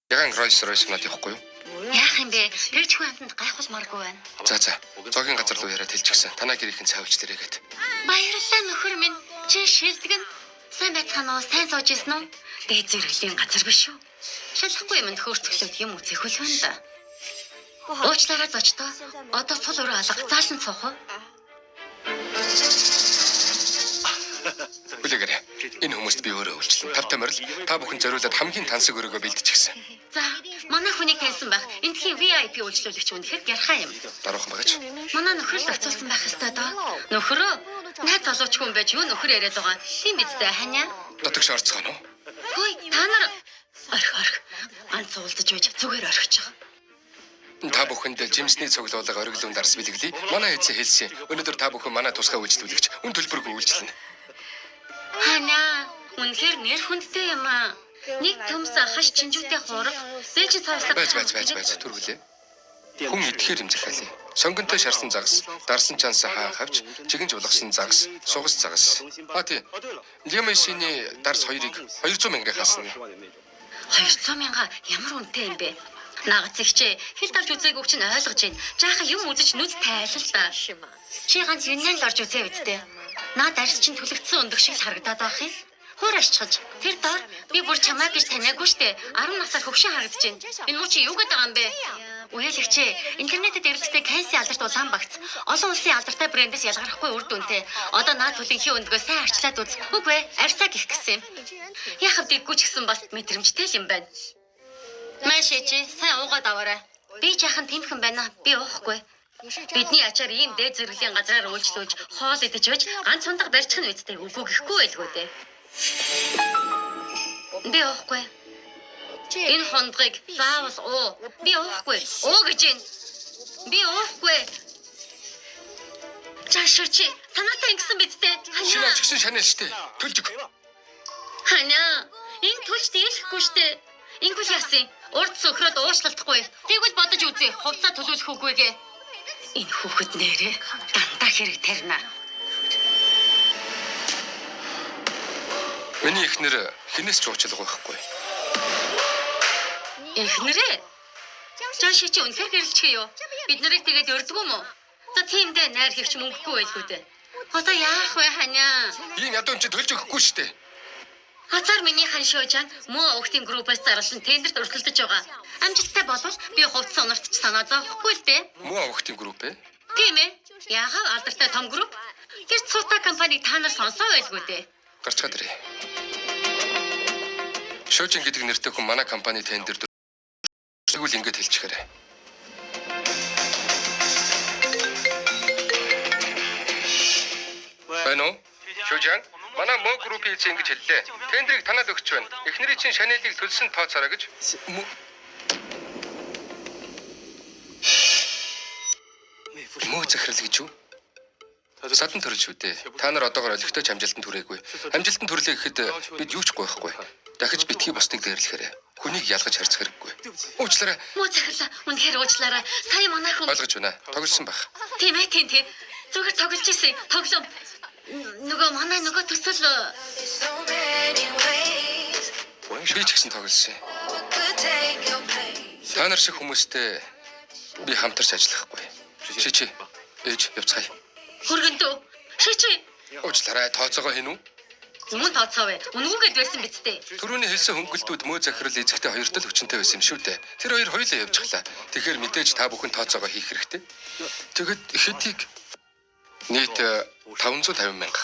Ягаан Rolls-Royce надад явахгүй юу? Яах юм бэ? Тэр чихэн амтанд гайхуулмааргүй байна. За. Зогийн газар руу яриад хэлчихсэн. Танаа гэрийнхэн цаавч дээрээгээд. Баярлалаа нөхөр минь. Чи шилдэгэн. Сайн байцгаана уу? Сайн сууж ирсэн үү? Дээд зэрэглэлийн газар биш үү? Шалахгүй юмд хөөрцөглөд юм үзэх хөл байна да. Уучлаарай зочдоо. Одоо цул өрөө алга. Заалан цуух уу? Үлээгээрэй. Энэ хүмүүст би өөрөө үйлчлэн. Тавтай морил та бүхэн зориулаад хамгийн тансаг өрөөгөө бэлдчихсэн. За, манай хүнийг таньсан байх. Эндхийн VIP үйлчлүүлэгч үнэхээр ярхаа юм. Даруухан байгаач. Манай нөхөр л оцуулсан байх ёстой доо. Нөхрөө. Найз залууч хүн байж юу нөхөр яриад байгаа. Тийм биз дээ ханиа. Дотогш орцгоно уу? Хөөе, та нар орх. Ганц уулзаж байж зүгээр орхиж байгаа. Та бүхэнд жимсний цуглуулга ориглон дарс бэлгэлээ. Манай эцэг хэлсэн. Өнөөдөр та бүхэн манай тусгай үйлчлүүлэгч үн төлбөргүй үйлчлэнэ. Ханиа, үнэхээр нэр хүндтэй юм аа. Нэг төмс хаш чинжүүтэй хуурга. Дэж цааслаа. Байж түрүүлээ. Хүн идэхээр юм захиалъя. Сонгонтой шарсан загас, дарсан чанс хаан хавч, чигэнж улгасан загас, сугас загас. Тийм. Лемэсиний дарс 2-ыг 200 мянган хасна. 200 мянга ямар үнэтэй юм бэ? Наагац ихчээ хэл давж үзээг өгч нь ойлгож байна. Жаахан юм үзэж нүд тайлал та. Чи ганц юунаар л орж үзээ үсттэй. Наад арьс чинь түлэгдсэн өндөг шиг харагдаад байх юм. Хуур ашчиж. Тэр доор би бүр чамаа гэж таниагүй штэ. 10 насаар хөвшин харагдаж байна. Энэ муу чи юу гэдэг юм бэ? Үхэлэгчээ, интернетэд эвлэгтэй Кэнси алдарт Улаанбагц олон улсын алдартай брэндээс ялгархгүй үр дүнтэй. Одоо наад түлэнхийн өндгөө сайн арчлаад үз. Үгүй ээ, арьсаа гих гэсэн юм. Яхав дэггүй ч гэсэн бас мэдрэмжтэй л юм байна. Машичи, сайн уугаад аваарай. Би жаахан тэмхэн байна. Би уухгүй. Бидний ачаар ийм дээд зэрэглэлийн газраар үйлчлүүлж, хоол идэж байж ганц ундаг барьчих нь үстэй. Үгүй гэхгүй байлгүй дээ. Би уухгүй. Энэ хондгыг заавал уу. Би уухгүй. Уу гэж юм. Би уухгүй. Чаширчи, санаатай ингэсэн биз дээ. Шинэ чигсэн шанаа штэ. Төлж өг. Ханиа, энэ төлж дийлэхгүй штэ. Ингүүл яасан? Урд сөхрөд уушлалтахгүй. Тэгвэл бодож үзье. Хувцас төлөвлөх үгүйгээ. Энэ хүүхэд нэрээ дандаа хэрэг тарина. Миний эхнэр хинээс ч уучлах байхгүй. Эхнэрээ? Жаши чи үнэхээр гэрэлчих юу? Бид нарыг тэгээд өрдгөө мө? За тиймдээ найр хэрч мөнгөгүй байлгүй дээ. Одоо яах вэ ханиа? Ийм ядуун чи төлж өгөхгүй штэ. Хазар миний хан шоожаанд муу өвгтийн группээс зарлан тендерт өрсөлдөж байгаа. Амжилттай болвол би хувцас онортч санаа зовхгүй л дээ. Муу авахтын групп ээ? Тийм ээ. Яагаад алдартай том групп? Тэр цуута компаниг та нар сонсоо байлгүй дээ. Гарчгаад ирээ. Шоожин гэдэг нэртэй хүн манай компани тендерт тэгвэл ингэж хэлчихээрэй. Байна уу? Шоожин, манай муу группийн эзэн ингэж хэллээ. Тендерийг танаад өгч байна. Эхнэрийн чинь шанелыг төлсөн тооцоорой гэж. Муу захирал гэж юу? Садан төрөл шүү дээ. Та нар одоогоор олигтой амжилтанд хүрээгүй. Амжилтанд хүрлээ гэхэд бид юу ч гойхгүй. Дахиж битгий бусдыг дээрлэхээрээ. Хүнийг ялгаж харьцах хэрэггүй. Уучлаарай. Муу захирлаа. Үнэхээр уучлаарай. Сая манай хүн Ойлгож байна. Тоглосон баг. тийм ээ, тийм. Зүгээр тоглож ирсэн. Тоглоом. Нөгөө төсөл Би ч гэсэн тоглосон. Та нар шиг хүмүүстэй би хамтарч ажиллахгүй. Чи ээж явцгаая. хөргөндөө. Шичи. Уучлаарай. Тооцоогоо хийнү? Мөн тооцоовэ. Үнгүүгээд байсан биз дээ. Төрөний хэлсэн хөнгөлтүүд муу захирал эзэгтэй хоёртол хүчинтэй байсан юм шүү дээ. Тэр хоёр хоёулаа явчихлаа. Тэгэхээр мэдээж та бүхэн тооцоогоо хийх хэрэгтэй. Тэгэд хэдийг нийт 550 мянга.